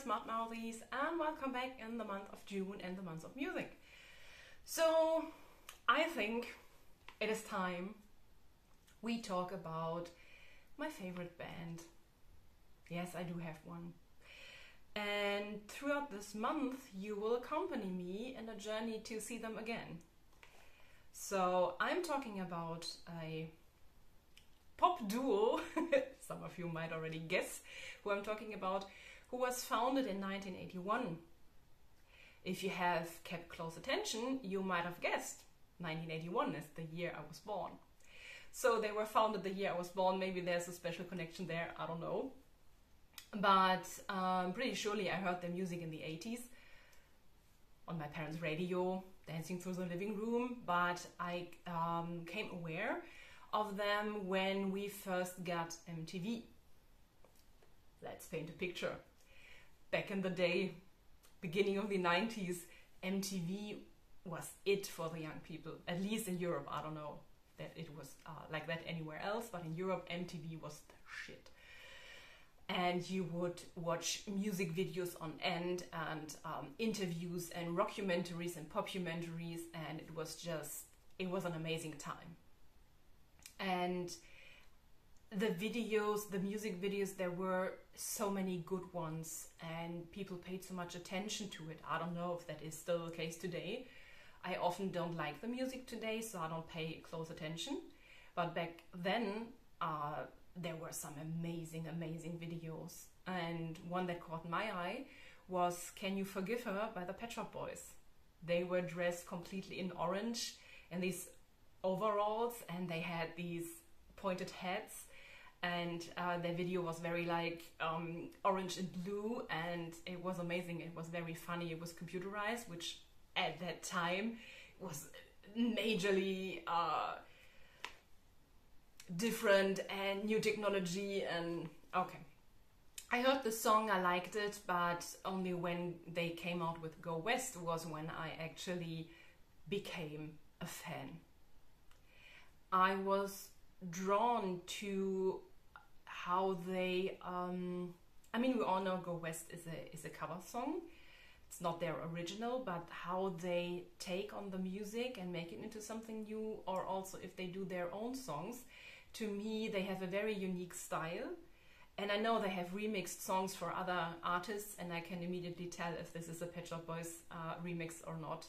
smart mouthies, and welcome back in the month of June and the month of music. So I think it is time we talk about my favorite band. Yes, I do have one. And throughout this month you will accompany me in a journey to see them again. So I'm talking about a pop duo, some of you might already guess who I'm talking about, who was founded in 1981. If you have kept close attention, you might have guessed 1981 is the year I was born. So they were founded the year I was born. Maybe there's a special connection there, I don't know. But pretty surely I heard their music in the 80s on my parents' radio, dancing through the living room. But I came aware of them when we first got MTV. Let's paint a picture. Back in the day, beginning of the 90s, MTV was it for the young people, at least in Europe. I don't know that it was like that anywhere else, but in Europe, MTV was the shit. And you would watch music videos on end and interviews and rockumentaries and popumentaries, and it was an amazing time. And the videos, the music videos, there were so many good ones and people paid so much attention to it. I don't know if that is still the case today. I often don't like the music today, so I don't pay close attention. But back then, there were some amazing videos. And one that caught my eye was Can You Forgive Her by the Pet Shop Boys. They were dressed completely in orange and these overalls, and they had these pointed hats, and their video was very like orange and blue, and it was amazing. It was very funny. It was computerized, which at that time was majorly different and new technology. And okay, I heard the song, I liked it, but only when they came out with Go West was when I actually became a fan. I was drawn to how they, I mean, we all know Go West is a cover song. It's not their original, but how they take on the music and make it into something new, or also if they do their own songs. To me, they have a very unique style. And I know they have remixed songs for other artists, and I can immediately tell if this is a Pet Shop Boys remix or not.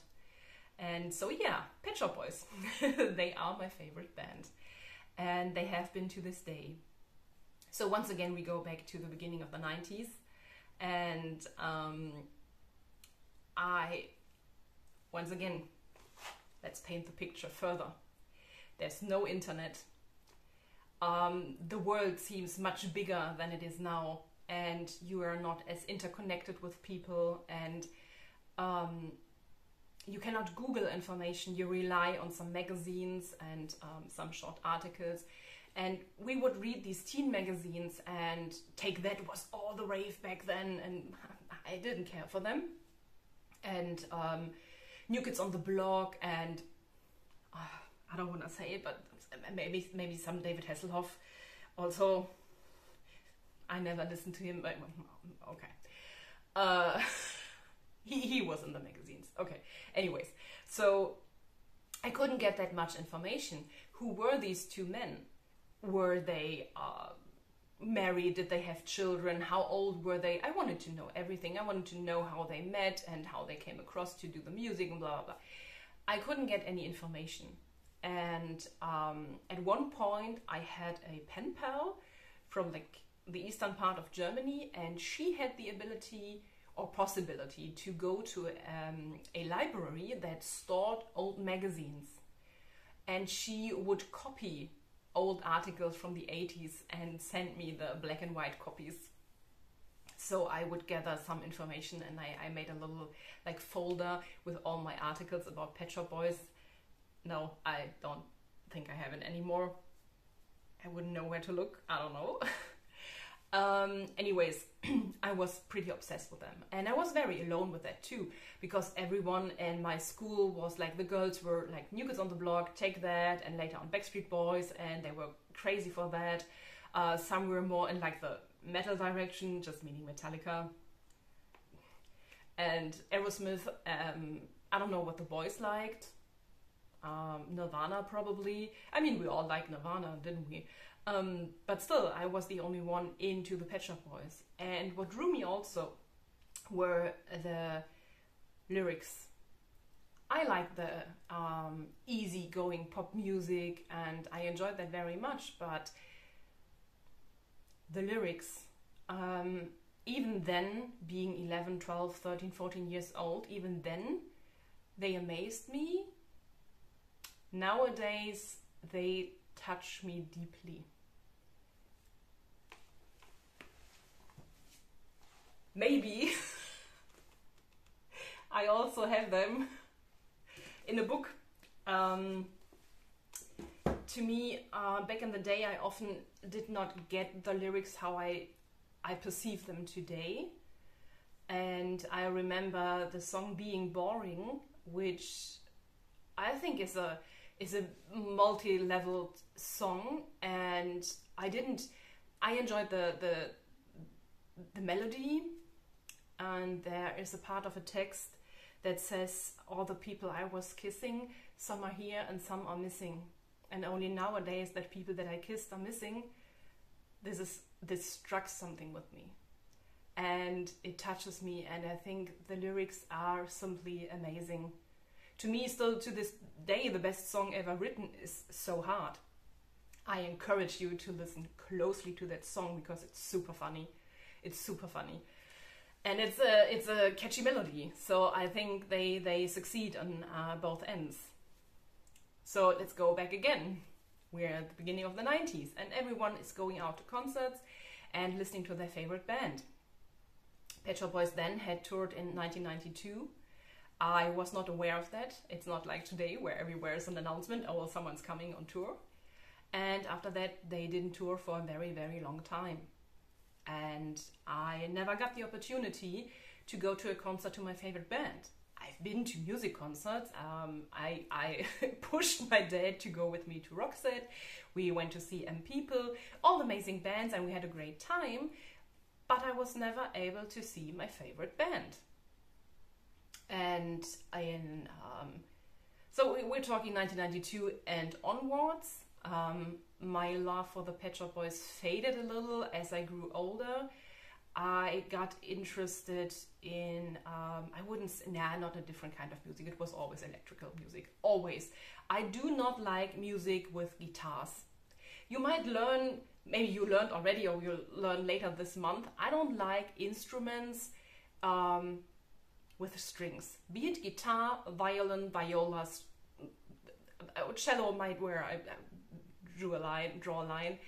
And so yeah, Pet Shop Boys, they are my favorite band, and they have been to this day. So once again, we go back to the beginning of the 90s, and once again, let's paint the picture further. There's no internet. The world seems much bigger than it is now, and you are not as interconnected with people, and you cannot Google information. You rely on some magazines and some short articles. And we would read these teen magazines and take that was all the rave back then, and I didn't care for them. And New Kids on the Block, and I don't want to say it, but maybe some David Hasselhoff. Also, I never listened to him, but okay. He was in the magazines. Okay. Anyways, so I couldn't get that much information. Who were these two men? Were they married? Did they have children? How old were they? I wanted to know everything. I wanted to know how they met and how they came across to do the music and blah, blah, blah. I couldn't get any information. And at one point I had a pen pal from like the eastern part of Germany, and she had the ability or possibility to go to a library that stored old magazines, and she would copy old articles from the 80s and send me the black and white copies. So I would gather some information, and I made a little like folder with all my articles about Pet Shop Boys. No, I don't think I have it anymore. I wouldn't know where to look. I don't know. Anyways, I was pretty obsessed with them, and I was very alone with that too, because everyone in my school was like, the girls were like New Kids on the Block, Take That, and later on Backstreet Boys, and they were crazy for that. Some were more in like the metal direction, just meaning Metallica. And Aerosmith, I don't know what the boys liked. Nirvana probably. I mean, we all liked Nirvana, didn't we? But still, I was the only one into the Pet Shop Boys. And what drew me also were the lyrics. I like the easy-going pop music, and I enjoyed that very much, but the lyrics, even then, being 11, 12, 13, 14 years old, even then, they amazed me. Nowadays, they touch me deeply. Maybe I also have them in a book. To me, back in the day, I often did not get the lyrics how I perceive them today. And I remember the song Being Boring, which I think is a multi-leveled song, and I enjoyed the melody, and there is a part of a text that says, all the people I was kissing, some are here and some are missing, and only nowadays that people that I kissed are missing. This struck something with me, and it touches me, and I think the lyrics are simply amazing. To me, still to this day, the best song ever written is So Hard. I encourage you to listen closely to that song because it's super funny. It's super funny. And it's a catchy melody. So I think they succeed on both ends. So let's go back again. We're at the beginning of the 90s and everyone is going out to concerts and listening to their favorite band. Pet Shop Boys then had toured in 1992. I was not aware of that. It's not like today where everywhere is an announcement, oh, well, someone's coming on tour. And after that, they didn't tour for a very, very long time. And I never got the opportunity to go to a concert to my favorite band. I've been to music concerts. I pushed my dad to go with me to Roxette. We went to see People, all amazing bands, and we had a great time. But I was never able to see my favorite band. And so we're talking 1992 and onwards. My love for the Pet Shop Boys faded a little as I grew older. I got interested in, not a different kind of music. It was always electrical music, always. I do not like music with guitars. You might learn, maybe you learned already or you'll learn later this month. I don't like instruments with strings. Be it guitar, violin, violas, cello might where I draw a line.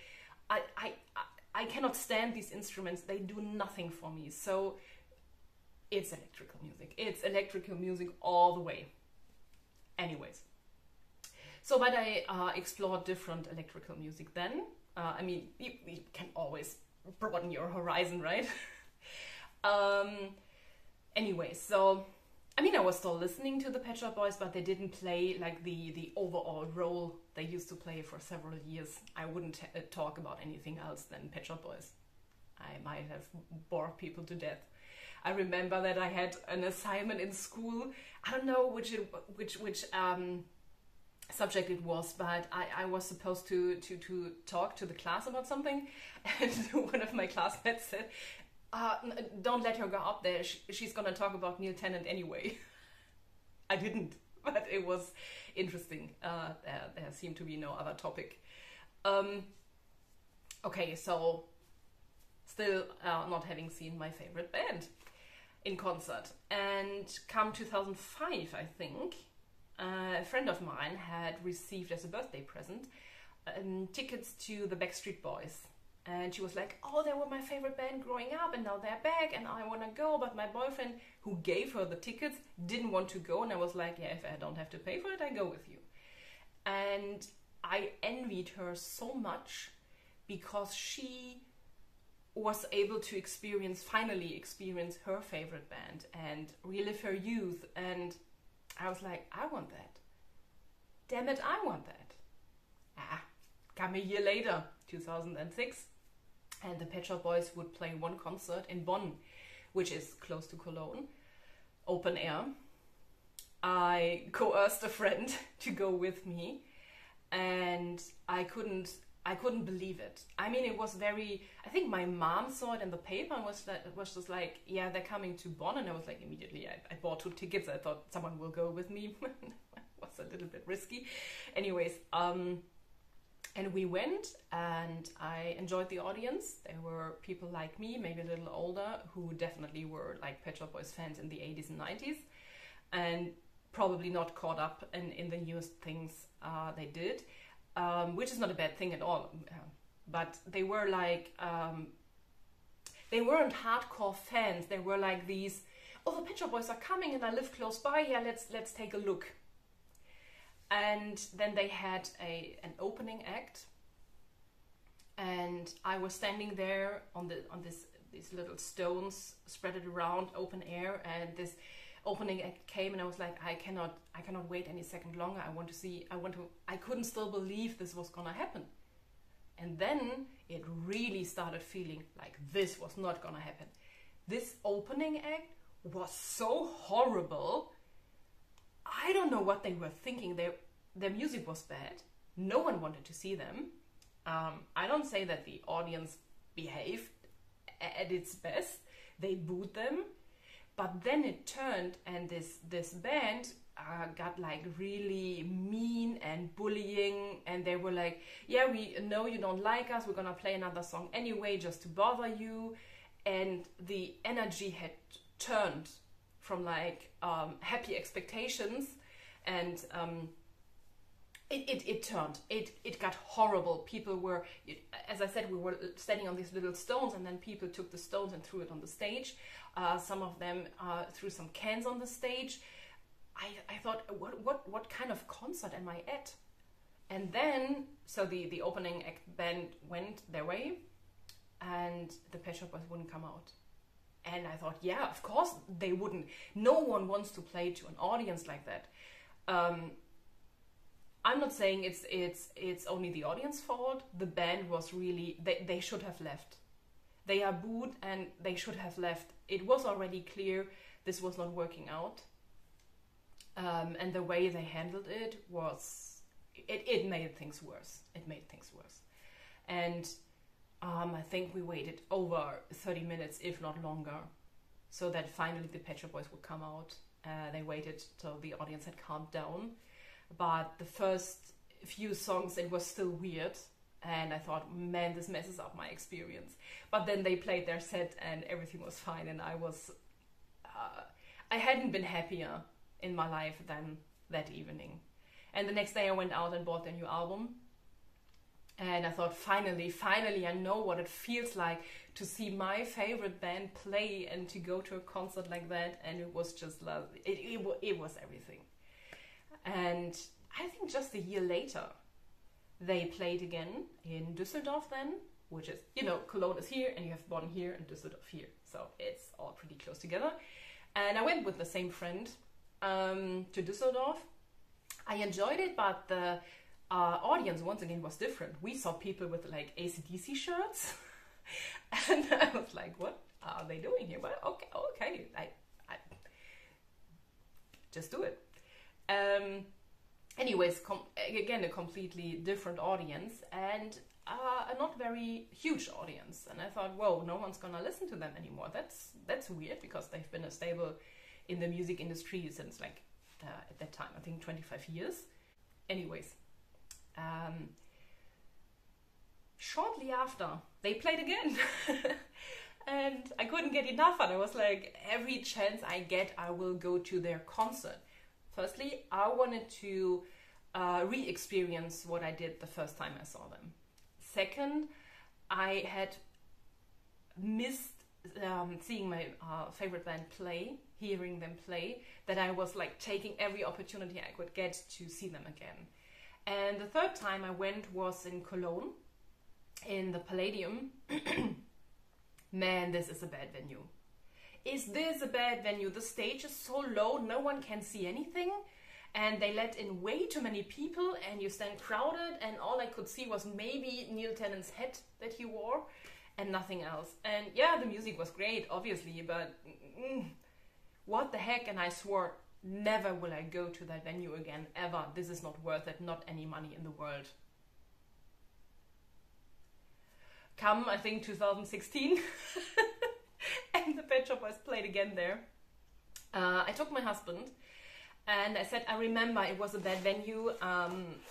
I cannot stand these instruments. They do nothing for me. So it's electrical music. It's electrical music all the way. Anyways. So, but I explored different electrical music then. I mean, you can always broaden your horizon, right? Anyways, so, I mean, I was still listening to the Pet Shop Boys, but they didn't play like the overall role they used to play for several years. I wouldn't talk about anything else than Pet Shop Boys. I might have bored people to death. I remember that I had an assignment in school. I don't know which subject it was, but I was supposed to talk to the class about something, and one of my classmates said, don't let her go up there, she's gonna talk about Neil Tennant anyway. I didn't, but it was interesting. There seemed to be no other topic. Okay, so still not having seen my favorite band in concert, and come 2005, I think, a friend of mine had received as a birthday present tickets to the Backstreet Boys. And she was like, oh, they were my favorite band growing up and now they're back and I want to go. But my boyfriend, who gave her the tickets, didn't want to go. And I was like, yeah, if I don't have to pay for it, I go with you. And I envied her so much because she was able to finally experience her favorite band and relive her youth. And I was like, I want that. Damn it, I want that. Come a year later, 2006. And the Pet Shop Boys would play one concert in Bonn, which is close to Cologne. open air. I coerced a friend to go with me, and I couldn't believe it. I mean, it was very, I think my mom saw it in the paper and was just like, yeah, they're coming to Bonn. And I was like, immediately, I bought 2 tickets. I thought someone will go with me. It was a little bit risky. Anyways, and we went, and I enjoyed the audience. There were people like me, maybe a little older, who definitely were like Pet Shop Boys fans in the 80s and 90s, and probably not caught up in the newest things they did, which is not a bad thing at all. But they were like, they weren't hardcore fans. They were like these, oh, the Pet Shop Boys are coming and I live close by. Yeah, let's take a look. And then they had an opening act, and I was standing there on these little stones spread it around, open air, and this opening act came, and I was like, I cannot wait any second longer. I couldn't still believe this was gonna happen. And then it really started feeling like this was not gonna happen. This opening act was so horrible. I don't know what they were thinking. Their music was bad. No one wanted to see them. I don't say that the audience behaved at its best. They booed them. But then it turned, and this band got like really mean and bullying, and they were like, yeah, we know you don't like us, we're gonna play another song anyway just to bother you. And the energy had turned from like happy expectations, and it turned. It got horrible. People were, as I said, we were standing on these little stones, and then people took the stones and threw it on the stage. Some of them threw some cans on the stage. I thought, what kind of concert am I at? And then, so the opening act band went their way, and the Pet Shop Boys wouldn't come out. And I thought, yeah, of course they wouldn't. No one wants to play to an audience like that. I'm not saying it's only the audience fault. The band was really, they should have left. They are booed and they should have left. It was already clear this was not working out. And the way they handled it was, it made things worse. It made things worse. And I think we waited over 30 minutes, if not longer, so that finally the Pet Shop Boys would come out. They waited till the audience had calmed down. But the first few songs, it was still weird. And I thought, man, this messes up my experience. But then they played their set and everything was fine. And I hadn't been happier in my life than that evening. And the next day I went out and bought their new album. And I thought, finally, I know what it feels like to see my favorite band play and to go to a concert like that. And it was just love. It was everything. And I think just a year later, they played again in Düsseldorf then, which is, Cologne is here and you have Bonn here and Düsseldorf here. So it's all pretty close together. And I went with the same friend to Düsseldorf. I enjoyed it, but the audience once again was different. We saw people with like AC/DC shirts. And I was like, what are they doing here? Well, okay. I just do it. Anyways, again, a completely different audience and a not very huge audience. And I thought, whoa, no one's gonna listen to them anymore. That's weird, because they've been a stable in the music industry since like at that time, I think 25 years. Anyways, shortly after, they played again. And I couldn't get enough, and I was like, every chance I get, I will go to their concert. Firstly, I wanted to re-experience what I did the first time I saw them. Second, I had missed seeing my favorite band play, hearing them play, that I was like taking every opportunity I could get to see them again. And the third time I went was in Cologne, in the Palladium. Man, this is a bad venue. Is this a bad venue? The stage is so low, no one can see anything. And they let in way too many people, and you stand crowded, and all I could see was maybe Neil Tennant's hat that he wore, and nothing else. And yeah, the music was great, obviously, but what the heck, and I swore, never will I go to that venue again, ever. This is not worth it, not any money in the world. Come, I think 2016, and the Pet Shop Boys played again there. I took my husband and I said, I remember it was a bad venue,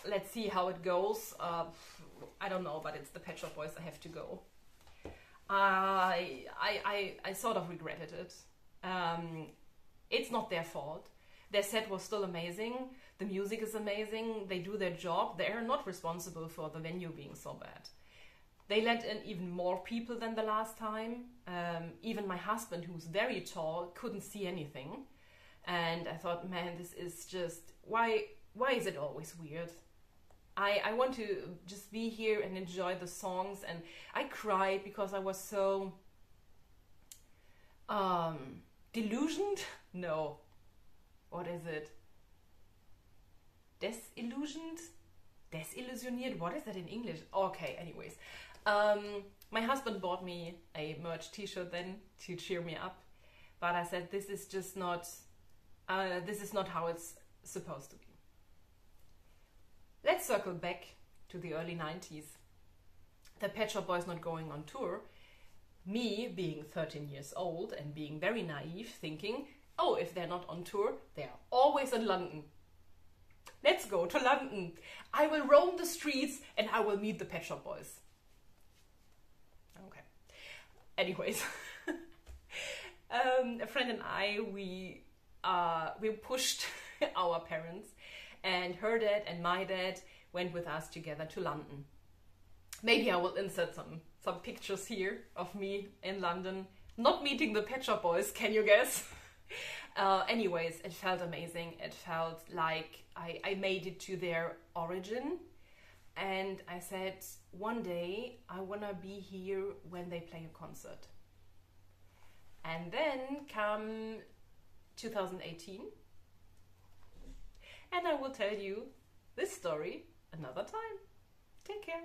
let's see how it goes. I don't know, but it's the Pet Shop Boys, I have to go. I sort of regretted it. It's not their fault. Their set was still amazing. The music is amazing. They do their job. They are not responsible for the venue being so bad. They let in even more people than the last time. Even my husband, who's very tall, couldn't see anything. And I thought, man, this is just, why is it always weird? I want to just be here and enjoy the songs. And I cried because I was so delusioned? No. What is it? Desillusioned? Desillusioniert? What is that in English? Okay, anyways. My husband bought me a merch t-shirt then to cheer me up. But I said, this is just not, this is not how it's supposed to be. Let's circle back to the early 90s. The Pet Shop Boys not going on tour. Me being 13 years old and being very naive, thinking, oh, if they're not on tour, they're always in London. Let's go to London. I will roam the streets and I will meet the Pet Shop Boys. Okay. Anyways, a friend and I, we pushed our parents, and her dad and my dad went with us together to London. Maybe I will insert some pictures here of me in London, not meeting the Pet Shop Boys, can you guess? Anyways, it felt amazing. It felt like I made it to their origin. And I said, one day I want to be here when they play a concert. And then come 2018. And I will tell you this story another time. Take care.